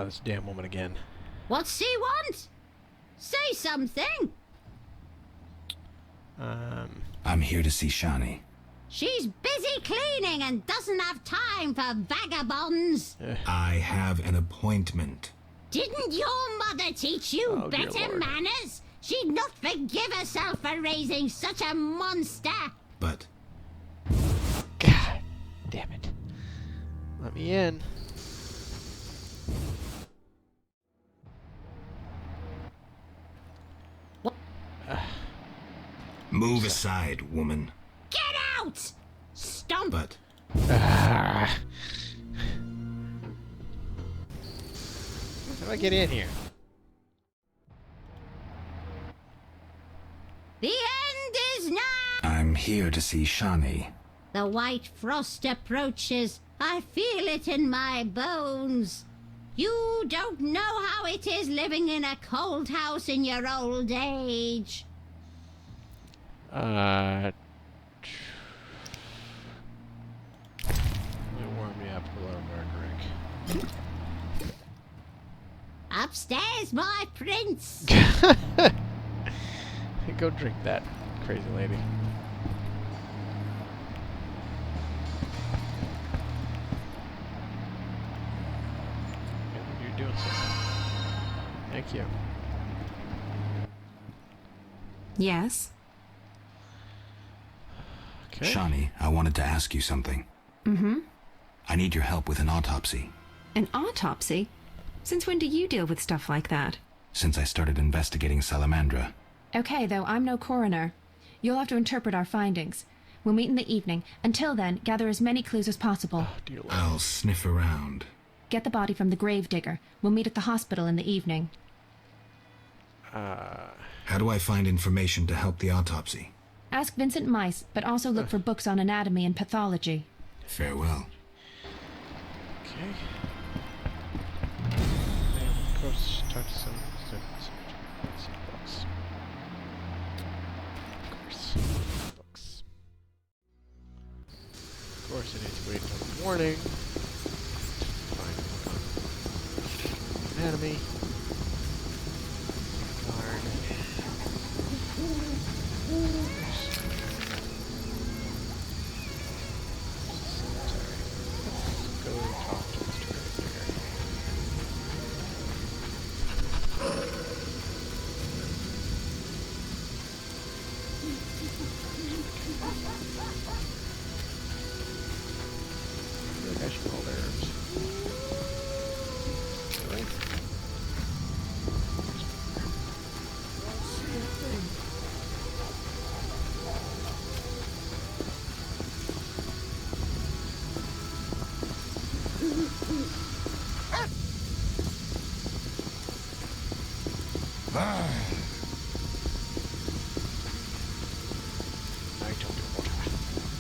Ah, this damn woman again. What's she want? Say something. I'm here to see Shani. She's busy cleaning and doesn't have time for vagabonds. I have an appointment. Didn't your mother teach you better manners? She'd not forgive herself for raising such a monster. But... God damn it. Let me in. Move aside, woman. Get out! Stomp! But... How do I get in here? The end is nigh! I'm here to see Shani. The white frost approaches. I feel it in my bones. You don't know how it is living in a cold house in your old age. Let me warm me up a little more drink. Upstairs, my prince. Go drink that, crazy lady. You're doing something. Thank you. Yes? Okay. Shani, I wanted to ask you something. Mm-hmm. I need your help with an autopsy. An autopsy? Since when do you deal with stuff like that? Since I started investigating Salamandra. Okay, though, I'm no coroner. You'll have to interpret our findings. We'll meet in the evening. Until then, gather as many clues as possible. Oh, dear Lord. I'll sniff around. Get the body from the gravedigger. We'll meet at the hospital in the evening. How do I find information to help the autopsy? Ask Vincent Mice, but also look for books on anatomy and pathology. Farewell. Okay. And of course, talk to some books. Of course. Books. Of course, I need to wait until the morning to find a book on anatomy. Darn. Go talk to Mr. Gravedigger. I feel like I should hold herbs. Really? I don't do water. Wait.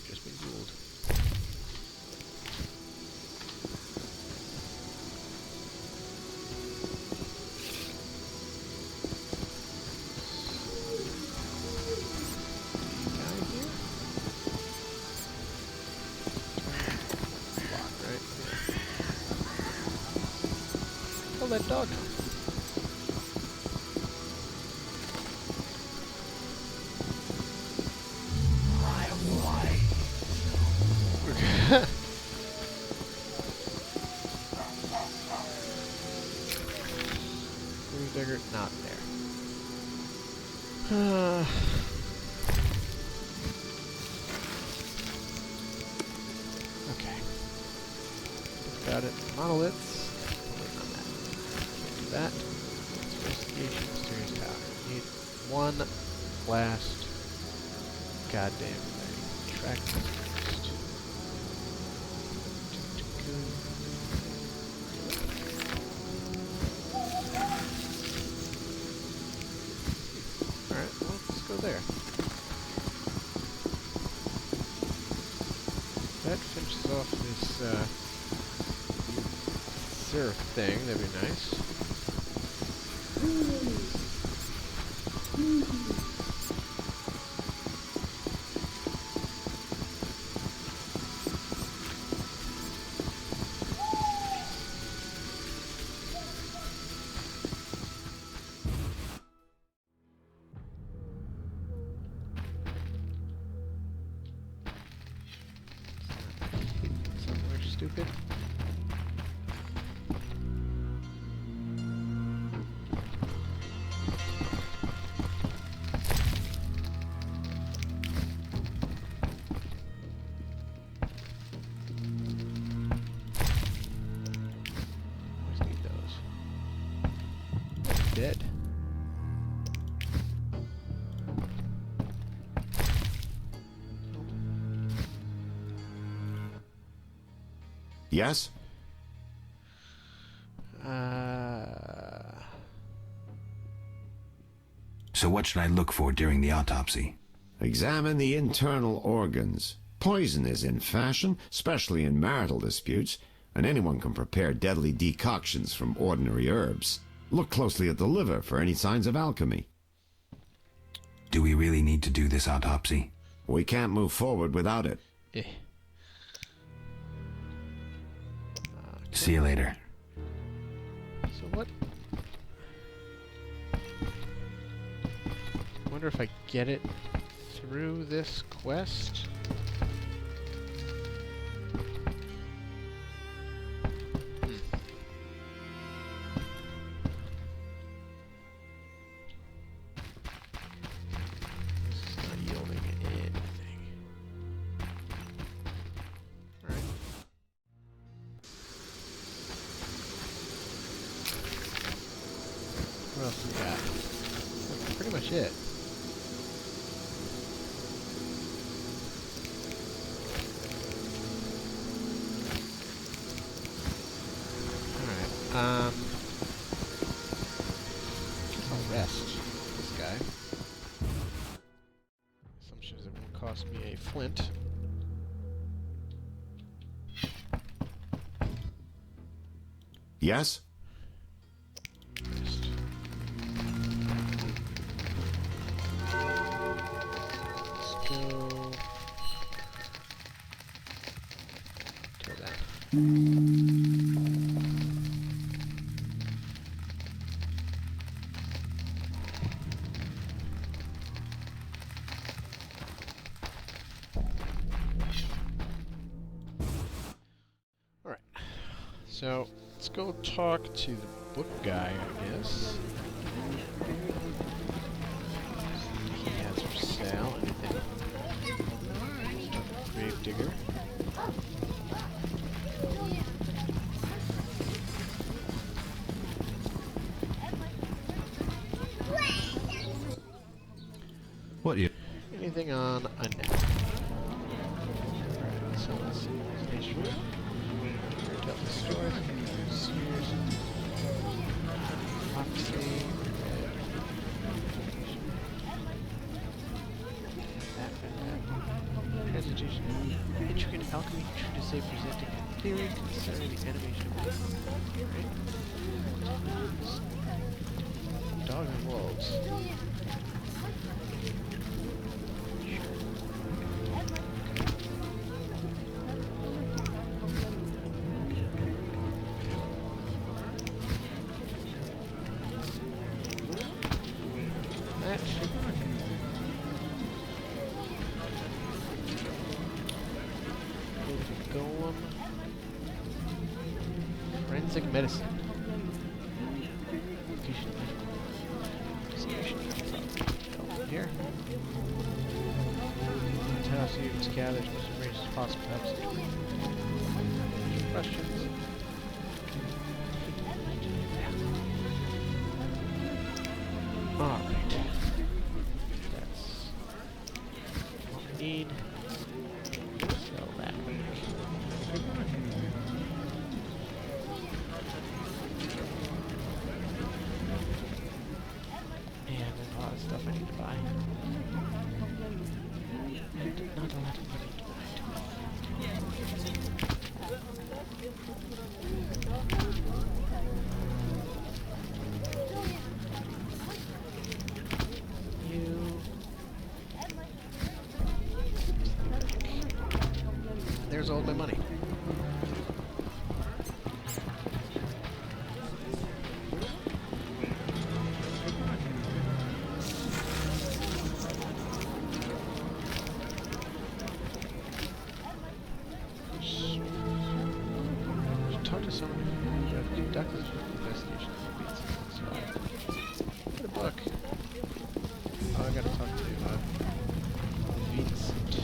Just been ruled. Down here? Block, right? Yeah. Oh, that dog. Gravedigger, not there. Okay. Got it. Monoliths. Wait on that. Can't do that. Investigation, mysterious power. Need one last goddamn thing. Track this first. Alright, well, let's go there. That finishes off this laser thing. That'd be nice. Somewhere stupid. Always need those. Dead. Yes? So what should I look for during the autopsy? Examine the internal organs. Poison is in fashion, especially in marital disputes, and anyone can prepare deadly decoctions from ordinary herbs. Look closely at the liver for any signs of alchemy. Do we really need to do this autopsy? We can't move forward without it. Eh. See you later. So what? I wonder if I get it through this quest. This is not yielding anything. Alright. What else we got? That's pretty much it. Alright, I'll rest this guy. Assumption is it won't cost me a flint. Yes? Rest. Let's go. Kill that. Alright. So, let's go talk to the book guy, I guess. He has for sale anything. Grave digger. What you? Anything on a net. Alright, so let's see. History. Tell the story. Sears. Autopsy. Presentation. Intricate alchemy to say presenting a theory concerning the animation of right? Dog and wolves. That should work. Golem. Forensic medicine. Here. Tell students gather as much information as possible to help questions. Alright. That's what we need. Sell that. And there's a lot of stuff I need to buy. And not a lot of money to buy. Investigation beats get a book. Oh, I gotta talk to Vincent.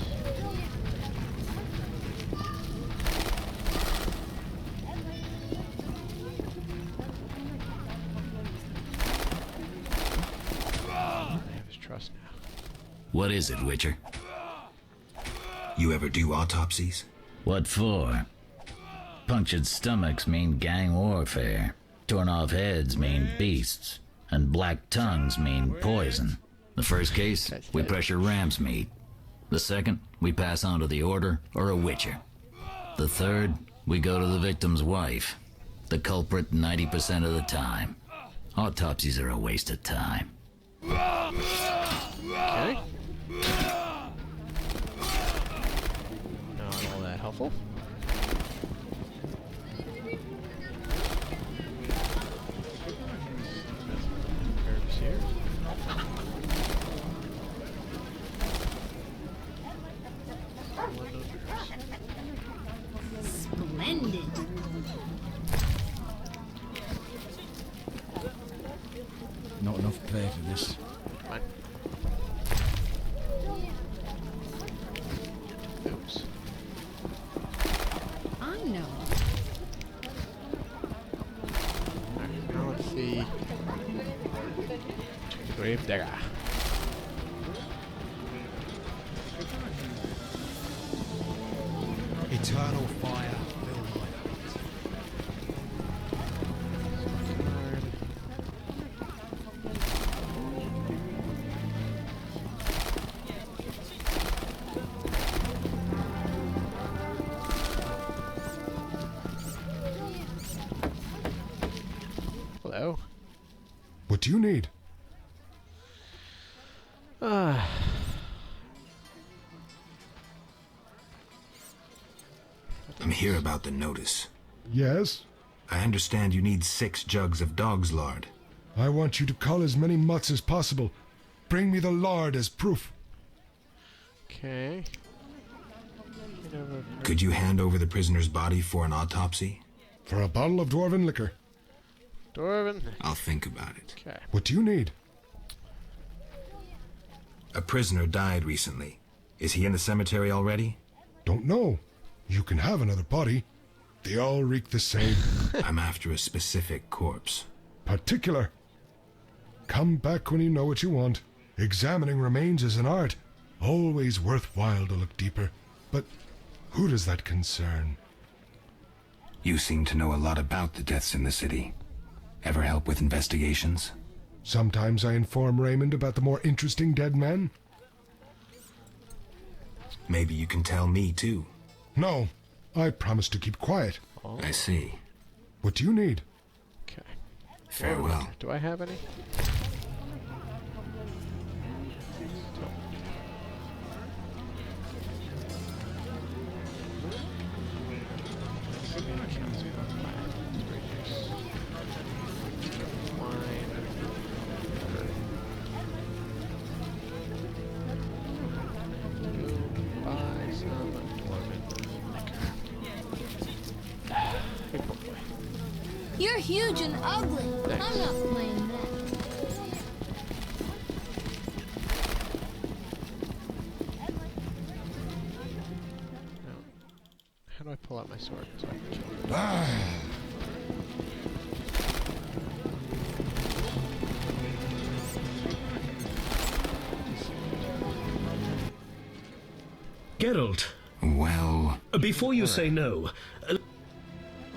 I have his trust now. What is it, Witcher? You ever do autopsies? What for? Punctured stomachs mean gang warfare. Torn off heads mean beasts. And black tongues mean poison. The first case, we pressure ram's meat. The second, we pass on to the Order or a Witcher. The third, we go to the victim's wife. The culprit 90% of the time. Autopsies are a waste of time. Okay. Not all that helpful. Herbs here. Splendid. Not enough pay for this. Fine. Oops. I know. Alright, now let's see. Grave digger. Eternal fire fill my heart. Hello. What do you need? I'm here about the notice. Yes? I understand you need 6 jugs of dog's lard. I want you to cull as many mutts as possible. Bring me the lard as proof. Okay. Could you hand over the prisoner's body for an autopsy? For a bottle of dwarven liquor. Dwarven. I'll think about it. Okay. What do you need? A prisoner died recently. Is he in the cemetery already? Don't know. You can have another body. They all reek the same. I'm after a specific corpse. Particular. Come back when you know what you want. Examining remains is an art. Always worthwhile to look deeper. But who does that concern? You seem to know a lot about the deaths in the city. Ever help with investigations? Sometimes I inform Raymond about the more interesting dead men. Maybe you can tell me too. No, I promise to keep quiet. Oh. I see. What do you need? Okay. Farewell. Do I have any? You're huge and ugly. Thanks. I'm not playing that. How do I pull out my sword so I can kill him? Geralt, Well, before you say no,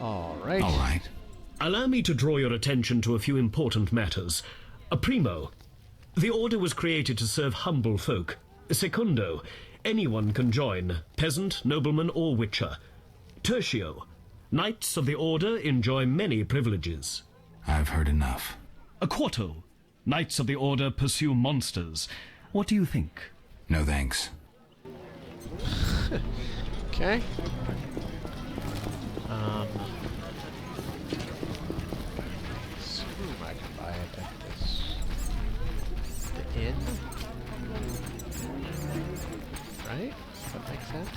All right. all right. allow me to draw your attention to a few important matters. Primo, the Order was created to serve humble folk. Secundo, anyone can join, peasant, nobleman, or witcher. Tertio, Knights of the Order enjoy many privileges. I've heard enough. Quarto, Knights of the Order pursue monsters. What do you think? No thanks. Okay. Assume I can buy it at the inn. Right? Does that make sense?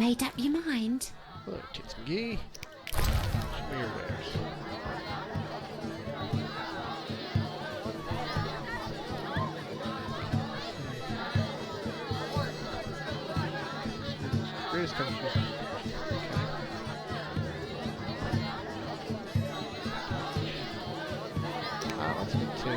made up your mind? Hello, Titsungi. Show me your wares. Greatest competition. Let's get to.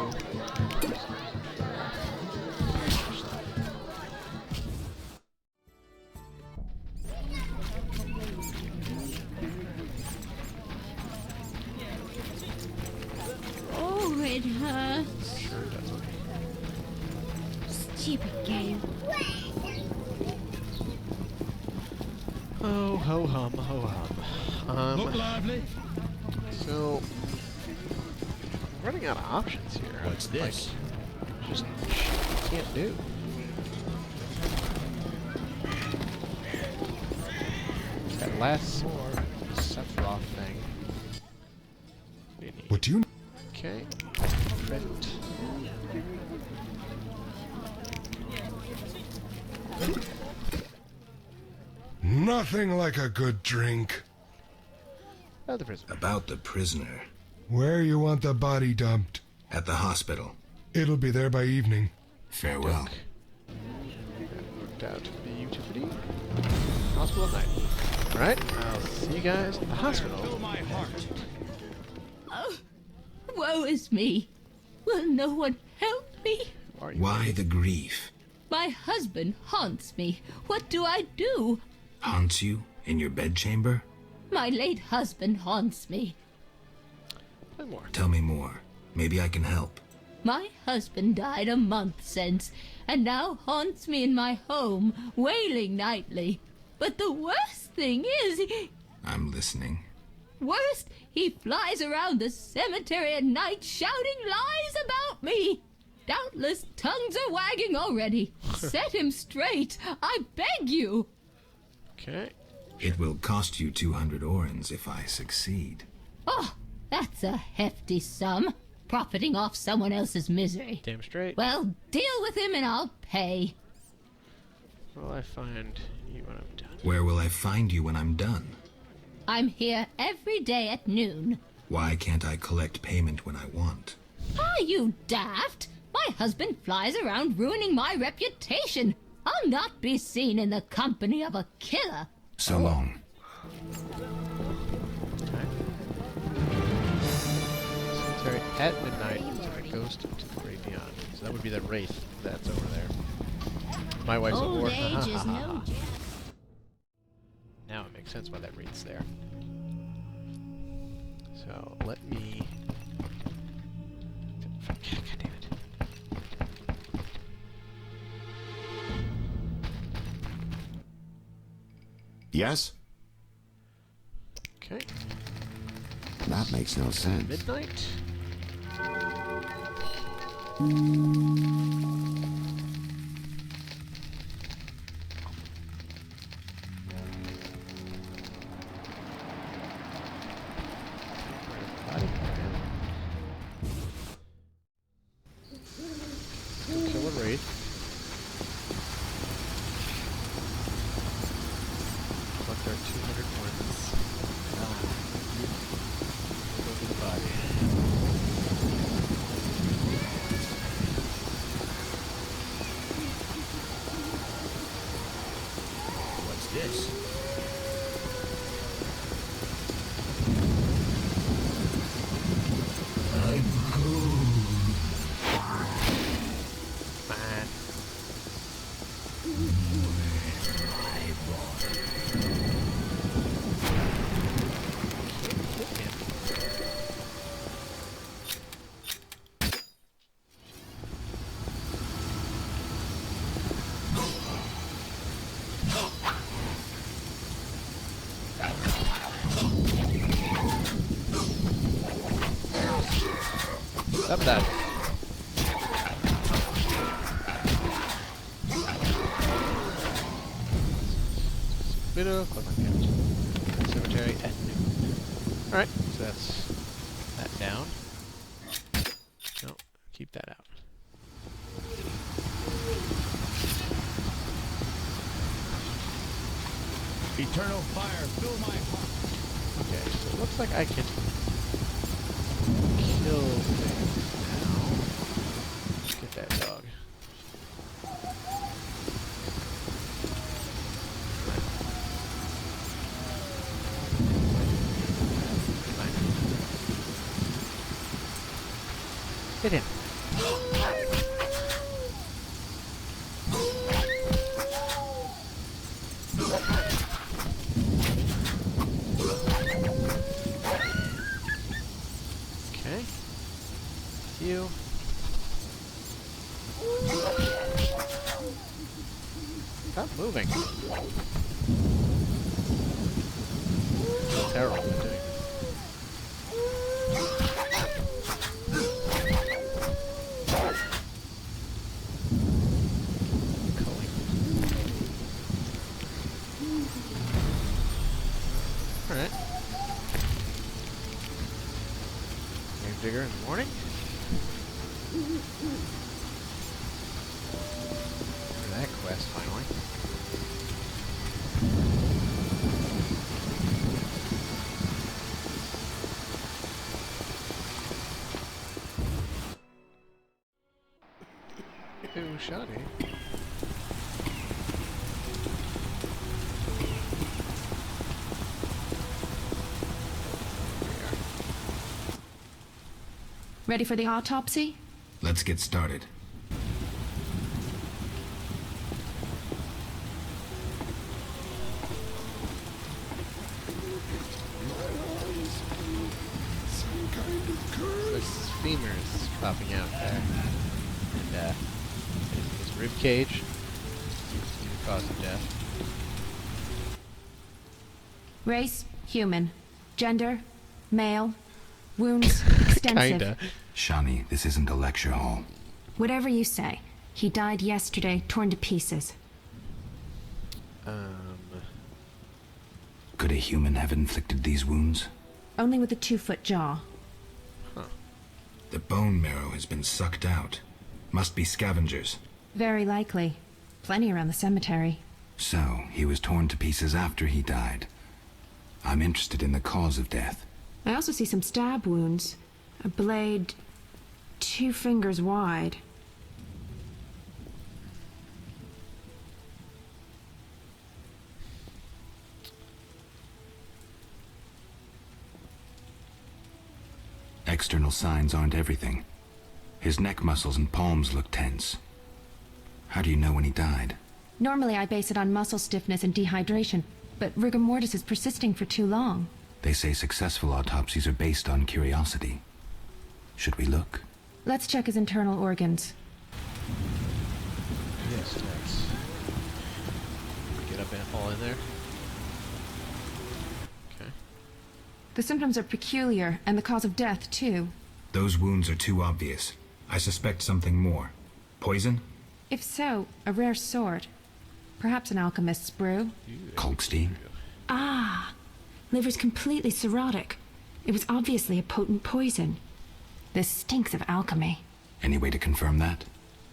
Oh, it hurts. Sure does. Stupid game. Oh, ho hum, ho hum. Look lively. So, I'm running out of options here. What's this? Like, just can't do. That last Sephiroth thing. What do you... Okay. Rent. Nothing like a good drink. Oh, the prisoner. About the prisoner. Where you want the body dumped? At the hospital. It'll be there by evening. Farewell. Worked out to be utility. Hospital at night. Alright, I'll see you guys at the hospital. Oh, woe is me. Will no one help me? Why the grief? My husband haunts me. What do I do? Haunts you? In your bedchamber? My late husband haunts me. Play more. Tell me more. Maybe I can help. My husband died a month since, and now haunts me in my home, wailing nightly. But the worst thing is, I'm listening. worst, he flies around the cemetery at night shouting lies about me. Doubtless tongues are wagging already. Set him straight, I beg you. Okay. It will cost you 200 orens if I succeed. Oh, that's a hefty sum. Profiting off someone else's misery. Damn straight. Well, deal with him and I'll pay. Will I find you when I'm done? Where will I find you when I'm done? I'm here every day at noon. Why can't I collect payment when I want? Are you daft? My husband flies around ruining my reputation. I'll not be seen in the company of a killer. So long. Cemetery at midnight, so a ghost to the great beyond. So that would be the wraith that's over there. My wife's a Old whore. age is no jest. Now it makes sense why that wraith's there. So let me. God damn it. Yes? Okay. That makes no sense. Midnight. Kill a wraith. Collect our 200 points. Go to the body. What's this? Man. Stop that. Bit of cemetery at noon. Alright, so that's that down. No, keep that out. Eternal fire, fill my heart. Okay, so it looks like I can kill things now. Let's get that dog. Hit him. Okay. You. Stop moving. Terrible at doing this. Alright. Grave digger in the morning. For that quest, finally. Ooh, shoddy. Ready for the autopsy? Let's get started. Some kind of curse. There's femurs popping out there. And, his rib cage seems to be the cause of death. Race, human. Gender, male. Wounds, extensive. Kinda. Shani, this isn't a lecture hall. Whatever you say. He died yesterday, torn to pieces. Could a human have inflicted these wounds? Only with a 2-foot jaw. The bone marrow has been sucked out. Must be scavengers. Very likely. Plenty around the cemetery. So, he was torn to pieces after he died. I'm interested in the cause of death. I also see some stab wounds. A blade 2 fingers wide. External signs aren't everything. His neck muscles and palms look tense. How do you know when he died? Normally I base it on muscle stiffness and dehydration, but rigor mortis is persisting for too long. They say successful autopsies are based on curiosity. Should we look? Let's check his internal organs. Yes, let's get up and fall in there. Okay. The symptoms are peculiar, and the cause of death, too. Those wounds are too obvious. I suspect something more. Poison? If so, a rare sort. Perhaps an alchemist's brew. Kalkstein? Ah! Liver's completely cirrhotic. It was obviously a potent poison. This stinks of alchemy. Any way to confirm that?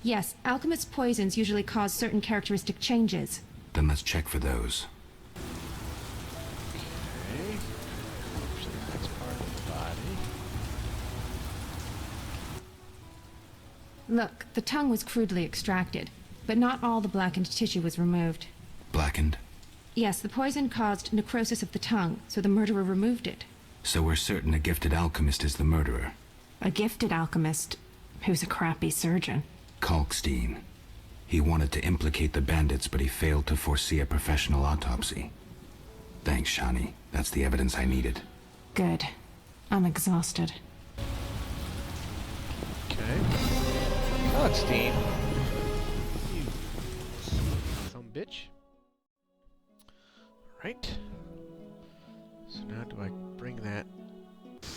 Yes, alchemist poisons usually cause certain characteristic changes. Then let's check for those. Okay. To the next part of the body. Look, the tongue was crudely extracted, but not all the blackened tissue was removed. Blackened? Yes, the poison caused necrosis of the tongue, so the murderer removed it. So we're certain a gifted alchemist is the murderer. A gifted alchemist who's a crappy surgeon. Kalkstein. He wanted to implicate the bandits, but he failed to foresee a professional autopsy. Thanks, Shani. That's the evidence I needed. Good. I'm exhausted. Okay. Goldstein. You some bitch. Right. So now do I bring that to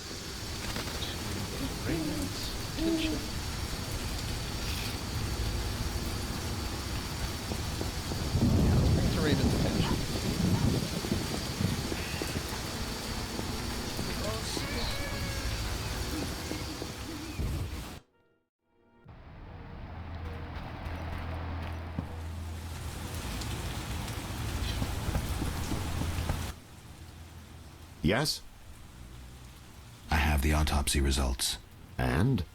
Raven's attention? Yeah, I'll bring it to Raven's attention. Yes? I have the autopsy results. And?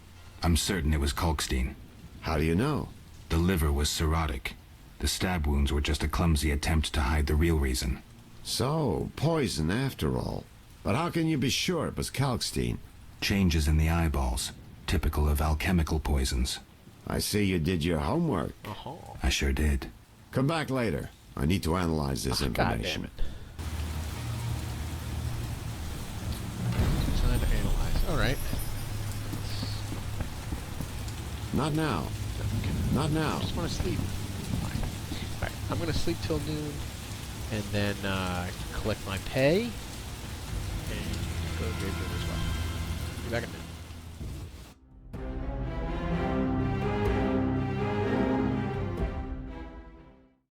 I'm certain it was Kalkstein. How do you know? The liver was cirrhotic. The stab wounds were just a clumsy attempt to hide the real reason. So, poison after all. But how can you be sure it was Kalkstein? Changes in the eyeballs, typical of alchemical poisons. I see you did your homework. I sure did. Come back later. I need to analyze this God damn information. it. Time to analyze. Alright. Not now. Not now. I just want to sleep. Fine. Alright, I'm going to sleep till noon, and then collect my pay, and go to Grave River as well. Be back in a minute.